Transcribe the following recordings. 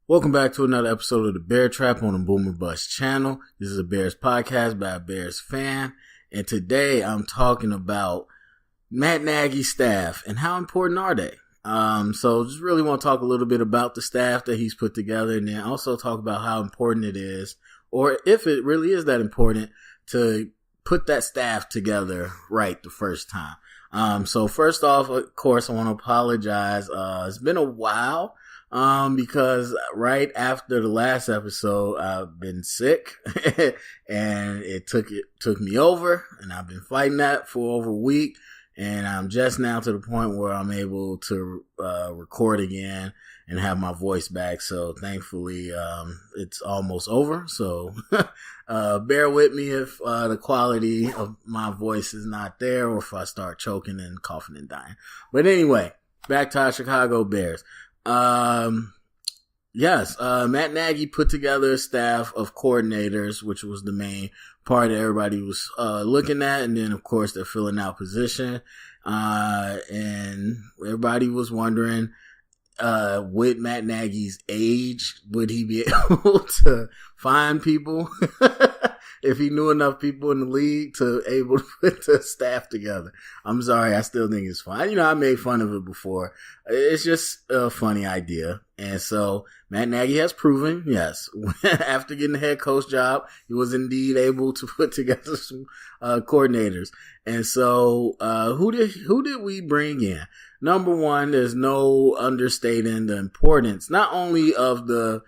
Welcome back to another episode of the Bear Trap on the Boomer Bust channel. This is a Bears podcast by a Bears fan. And today I'm talking about Matt Nagy's staff and how important are they? So just really want to talk a little bit about the staff that he's put together, and then also talk about how important it is, or if it really is that important, to put that staff together right the first time. So first off, of course, I want to apologize. It's been a while. Because right after the last episode, I've been sick and it took me over, and I've been fighting that for over a week, and I'm just now to the point where I'm able to, record again and have my voice back. So thankfully, it's almost over. So, bear with me if, the quality of my voice is not there, or if I start choking and coughing and dying. But anyway, back to our Chicago Bears. Matt Nagy put together a staff of coordinators, which was the main part that everybody was looking at, and then of course they're filling out position. And everybody was wondering, with Matt Nagy's age, would he be able to find people if he knew enough people in the league to able to put the staff together? I'm sorry, I still think it's fun. I made fun of it before. It's just a funny idea. And so Matt Nagy has proven, yes, after getting the head coach job, he was indeed able to put together some coordinators. And so who did we bring in? Number one, there's no understating the importance not only of the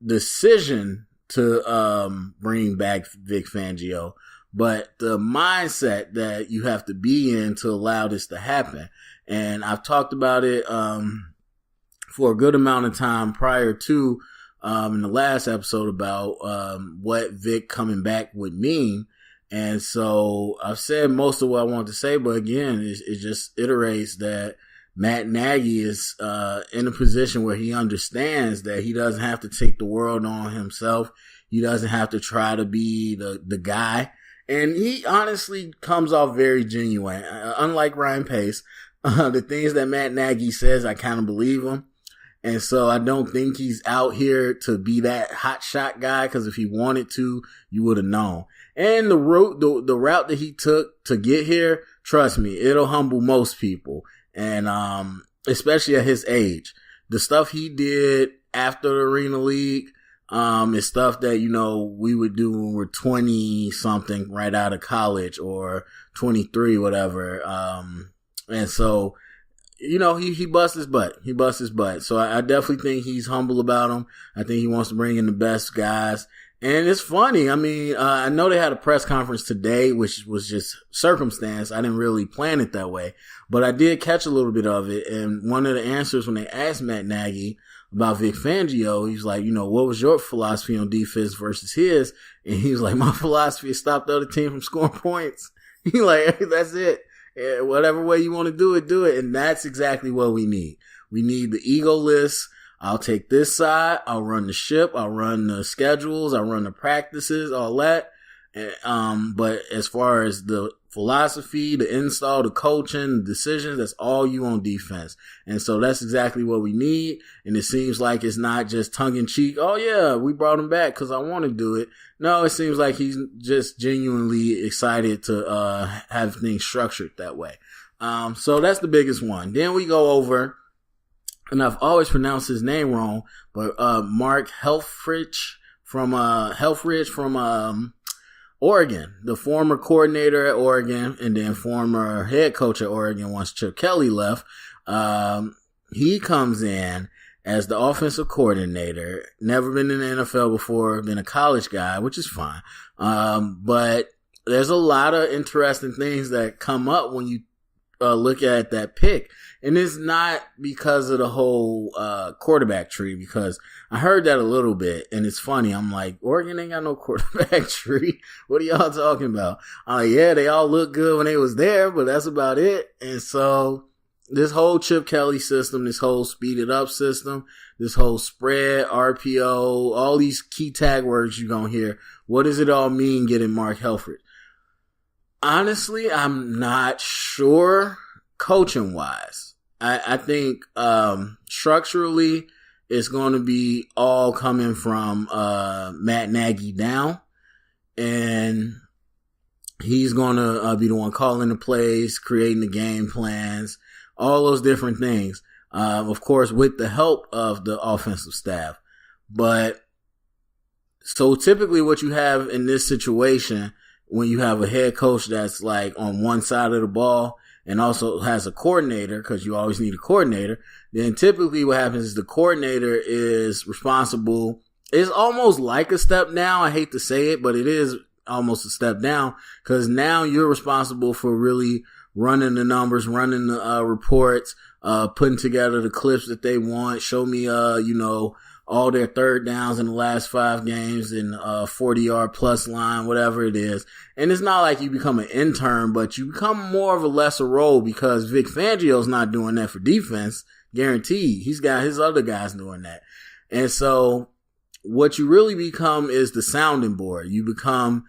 decision to bring back Vic Fangio, but the mindset that you have to be in to allow this to happen. And I've talked about it for a good amount of time prior to in the last episode about what Vic coming back would mean. And so I've said most of what I want to say, but again, it just iterates that Matt Nagy is in a position where he understands that he doesn't have to take the world on himself. He doesn't have to try to be the guy. And he honestly comes off very genuine. Unlike Ryan Pace, the things that Matt Nagy says, I kind of believe him. And so I don't think he's out here to be that hot shot guy, because if he wanted to, you would have known. And the route that he took to get here, trust me, it'll humble most people. And especially at his age, the stuff he did after the Arena League is stuff that, we would do when we're 20 something right out of college, or 23, whatever. And so, he busts his butt. He busts his butt. So I definitely think he's humble about him. I think he wants to bring in the best guys. And it's funny. I mean, I know they had a press conference today, which was just circumstance. I didn't really plan it that way, but I did catch a little bit of it. And one of the answers when they asked Matt Nagy about Vic Fangio, he's like, what was your philosophy on defense versus his? And he was like, my philosophy is stop the other team from scoring points. He like, that's it. Yeah, whatever way you want to do it, do it. And that's exactly what we need. We need the egoless. I'll take this side. I'll run the ship. I'll run the schedules. I'll run the practices, all that. But as far as the philosophy, the install, the coaching, the decisions, that's all you on defense. And so that's exactly what we need. And it seems like it's not just tongue in cheek. Oh yeah, we brought him back because I want to do it. No, it seems like he's just genuinely excited to have things structured that way. So that's the biggest one. Then we go over, and I've always pronounced his name wrong, but Mark Helfrich from Oregon, the former coordinator at Oregon, and then former head coach at Oregon once Chip Kelly left. He comes in as the offensive coordinator, never been in the NFL before, been a college guy, which is fine. But there's a lot of interesting things that come up when you look at that pick. And it's not because of the whole quarterback tree, because I heard that a little bit, and it's funny. I'm like, Oregon ain't got no quarterback tree. What are y'all talking about? Yeah, they all look good when they was there, but that's about it. And so this whole Chip Kelly system, this whole speeded up system, this whole spread, RPO, all these key tag words you're going to hear, what does it all mean getting Mark Helfrich? Honestly, I'm not sure coaching wise. I think structurally it's going to be all coming from Matt Nagy down, and he's going to be the one calling the plays, creating the game plans, all those different things. Of course, with the help of the offensive staff. But so typically what you have in this situation, when you have a head coach that's like on one side of the ball and also has a coordinator, because you always need a coordinator, then typically what happens is the coordinator is responsible. It's almost like a step down. I hate to say it, but it is almost a step down, because now you're responsible for really running the numbers, running the reports, putting together the clips that they want. Show me, all their third downs in the last 5 games and 40-yard plus line, whatever it is. And it's not like you become an intern, but you become more of a lesser role, because Vic Fangio's not doing that for defense, guaranteed. He's got his other guys doing that. And so what you really become is the sounding board. You become,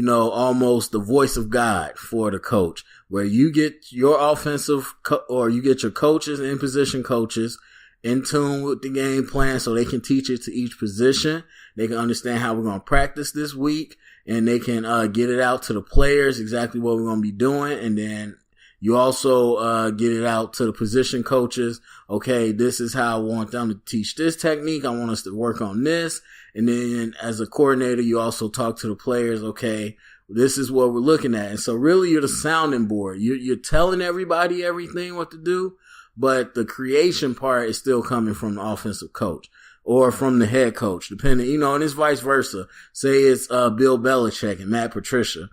almost the voice of God for the coach, where you get your offensive or you get your coaches and position coaches in tune with the game plan, so they can teach it to each position. They can understand how we're going to practice this week, and they can get it out to the players exactly what we're going to be doing. And then you also get it out to the position coaches. Okay, this is how I want them to teach this technique. I want us to work on this. And then as a coordinator, you also talk to the players. Okay, this is what we're looking at. And so really you're the sounding board. You're telling everybody everything what to do, but the creation part is still coming from the offensive coach or from the head coach, depending, and it's vice versa. Say it's Bill Belichick and Matt Patricia.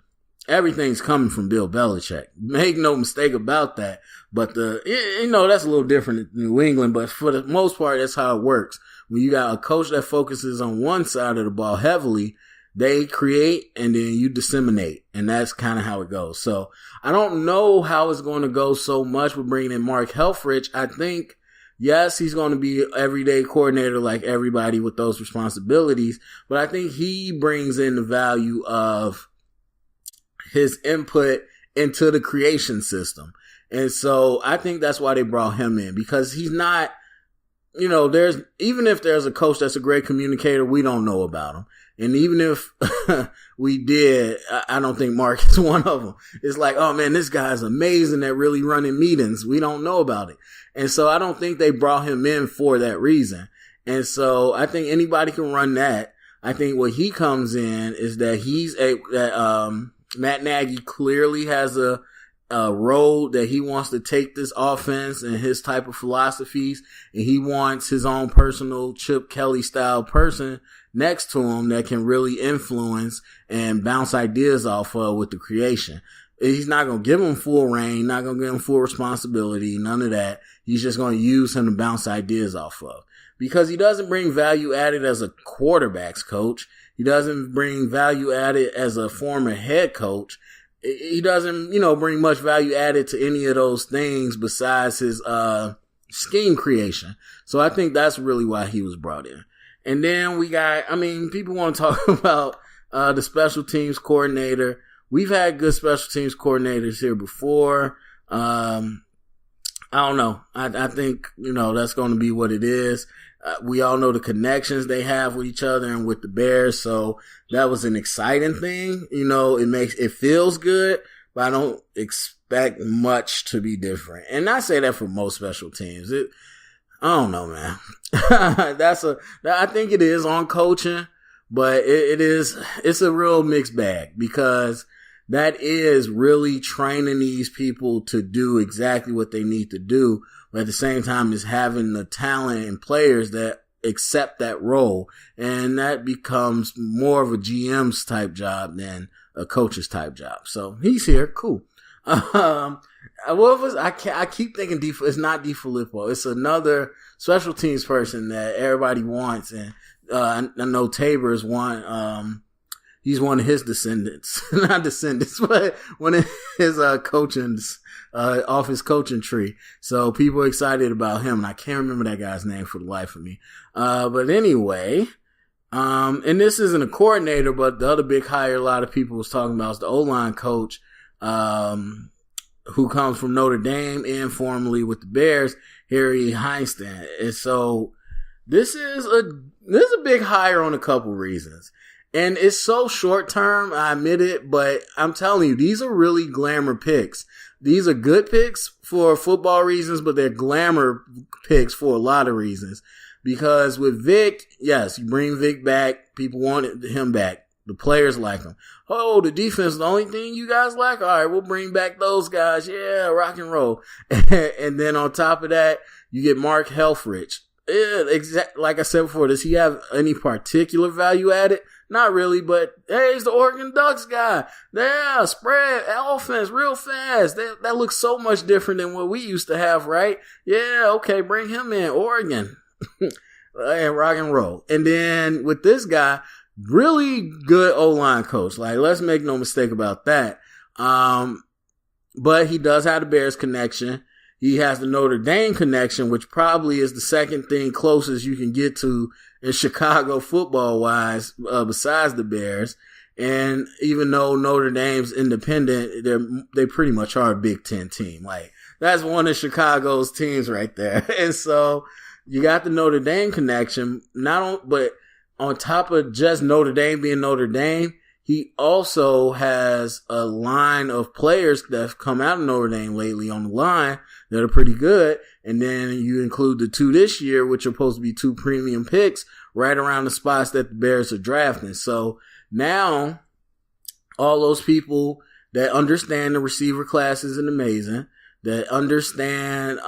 Everything's coming from Bill Belichick. Make no mistake about that. But that's a little different in New England, but for the most part, that's how it works. When you got a coach that focuses on one side of the ball heavily, they create and then you disseminate. And that's kind of how it goes. So I don't know how it's going to go so much with bringing in Mark Helfrich. I think, yes, he's going to be an everyday coordinator like everybody with those responsibilities. But I think he brings in the value of his input into the creation system. And so I think that's why they brought him in, because he's not, even if there's a coach that's a great communicator, we don't know about him. And even if we did, I don't think Mark is one of them. It's like, oh man, this guy's amazing at really running meetings. We don't know about it. And so I don't think they brought him in for that reason. And so I think anybody can run that. I think what he comes in is that Matt Nagy clearly has a road that he wants to take this offense and his type of philosophies, and he wants his own personal Chip Kelly style person next to him that can really influence and bounce ideas off of with the creation. He's not going to give him full reign, not going to give him full responsibility, none of that. He's just going to use him to bounce ideas off of, because he doesn't bring value added as a quarterbacks coach. He doesn't bring value added as a former head coach. He doesn't, bring much value added to any of those things besides his scheme creation. So I think that's really why he was brought in. And then we got, people want to talk about the special teams coordinator. We've had good special teams coordinators here before. I don't know. I think, that's going to be what it is. We all know the connections they have with each other and with the Bears. So that was an exciting thing. It feels good, but I don't expect much to be different. And I say that for most special teams. I don't know, man. I think it is on coaching, but it's a real mixed bag, because that is really training these people to do exactly what they need to do, but at the same time is having the talent and players that accept that role. And that becomes more of a GM's type job than a coach's type job. So he's here. Cool. I keep thinking it's not DiFilippo. It's another special teams person that everybody wants. And, I know Tabor's one, he's one of his descendants, not descendants, but one of his, off his coaching tree. So people are excited about him. And I can't remember that guy's name for the life of me. But anyway, and this isn't a coordinator, but the other big hire a lot of people was talking about is the O-line coach, who comes from Notre Dame and formerly with the Bears, Harry Heinstein. And so this is a big hire on a couple reasons. And it's so short term, I admit it, but I'm telling you, these are really glamour picks. These are good picks for football reasons, but they're glamour picks for a lot of reasons. Because with Vic, yes, you bring Vic back. People wanted him back. The players like him. Oh, the defense is the only thing you guys like? All right, we'll bring back those guys. Yeah, rock and roll. And then on top of that, you get Mark Helfrich. Yeah, like I said before, does he have any particular value added? Not really, but hey, he's the Oregon Ducks guy. Yeah, spread, offense, real fast. That looks so much different than what we used to have, right? Yeah, okay, bring him in, Oregon. And rock and roll. And then with this guy, really good O-line coach. Like, let's make no mistake about that. But he does have the Bears connection. He has the Notre Dame connection, which probably is the second thing closest you can get to in Chicago football-wise, besides the Bears. And even though Notre Dame's independent, they pretty much are a Big Ten team. Like, that's one of Chicago's teams right there. And so you got the Notre Dame connection, but on top of just Notre Dame being Notre Dame, he also has a line of players that have come out of Notre Dame lately on the line that are pretty good. And then you include the two this year, which are supposed to be two premium picks right around the spots that the Bears are drafting. So now all those people that understand the receiver class isn't amazing, that understand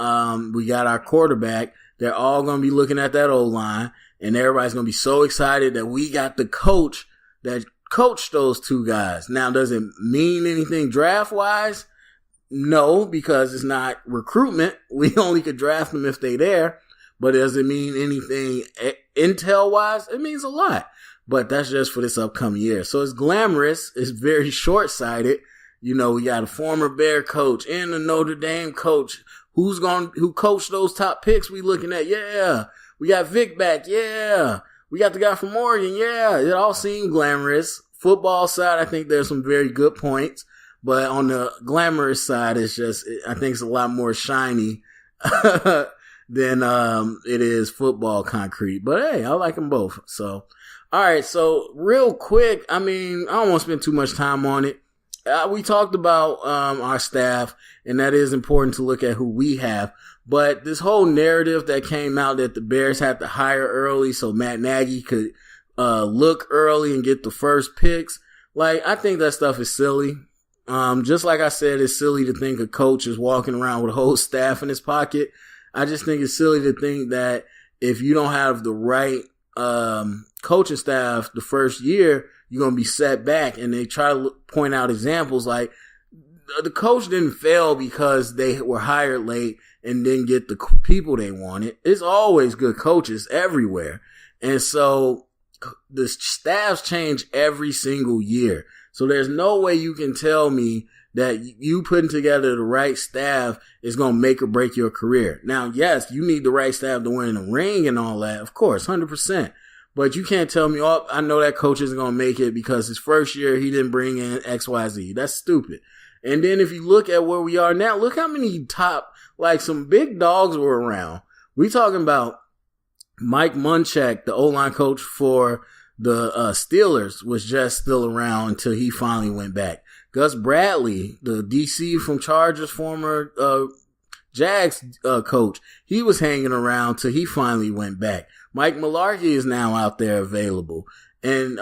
we got our quarterback, they're all going to be looking at that O-line, and everybody's going to be so excited that we got the coach that coached those two guys. Now, does it mean anything draft-wise? No, because it's not recruitment. We only could draft them if they're there. But does it mean anything intel-wise? It means a lot. But that's just for this upcoming year. So it's glamorous. It's very short-sighted. You know, we got a former Bear coach and a Notre Dame coach. Who coached those top picks we looking at? Yeah. We got Vic back. Yeah. We got the guy from Oregon. Yeah. It all seemed glamorous. Football side, I think there's some very good points. But on the glamorous side, I think it's a lot more shiny than it is football concrete. But hey, I like them both. So, all right. So real quick, I don't want to spend too much time on it. We talked about our staff, and that is important to look at who we have. But this whole narrative that came out that the Bears had to hire early so Matt Nagy could look early and get the first picks, like, I think that stuff is silly. Just like I said, it's silly to think a coach is walking around with a whole staff in his pocket. I just think it's silly to think that if you don't have the right coaching staff the first year, you're going to be set back. And they try to point out examples like the coach didn't fail because they were hired late and didn't get the people they wanted. It's always good coaches everywhere. And so the staffs change every single year. So there's no way you can tell me that you putting together the right staff is going to make or break your career. Now, yes, you need the right staff to win a ring and all that. Of course, 100%. But you can't tell me, oh, I know that coach isn't going to make it because his first year he didn't bring in XYZ. That's stupid. And then if you look at where we are now, look how many some big dogs were around. We talking about Mike Munchak, the O-line coach for the Steelers, was just still around until he finally went back. Gus Bradley, the DC from Chargers, former Jags coach, he was hanging around till he finally went back. Mike Mularkey is now out there available. And,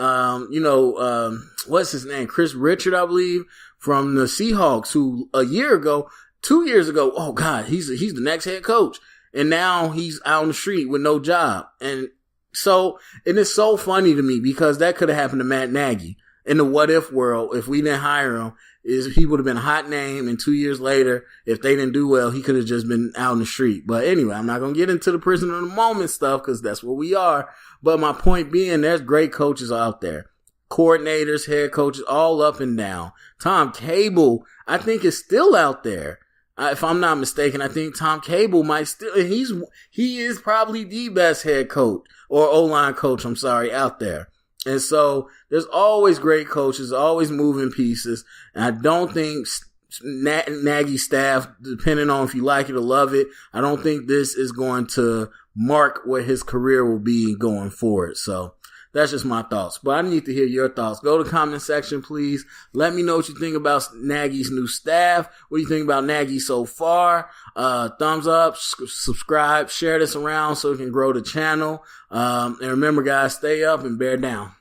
what's his name? Chris Richard, I believe, from the Seahawks, who 2 years ago, oh God, he's the next head coach. And now he's out on the street with no job. And it's so funny to me because that could have happened to Matt Nagy in the what if world. If we didn't hire him, he would have been a hot name. And 2 years later, if they didn't do well, he could have just been out on the street. But anyway, I'm not going to get into the prisoner of the moment stuff because that's what we are. But my point being, there's great coaches out there. Coordinators, head coaches, all up and down. Tom Cable, I think, is still out there. If I'm not mistaken, I think Tom Cable might still, he is probably the best head coach or O-line coach, out there. And so there's always great coaches, always moving pieces. And I don't think Nagy staff, depending on if you like it or love it. I don't think this is going to mark what his career will be going forward. So that's just my thoughts. But I need to hear your thoughts. Go to the comment section, please. Let me know what you think about Nagy's new staff. What do you think about Nagy so far? Thumbs up, subscribe, share this around so we can grow the channel. And remember, guys, stay up and bear down.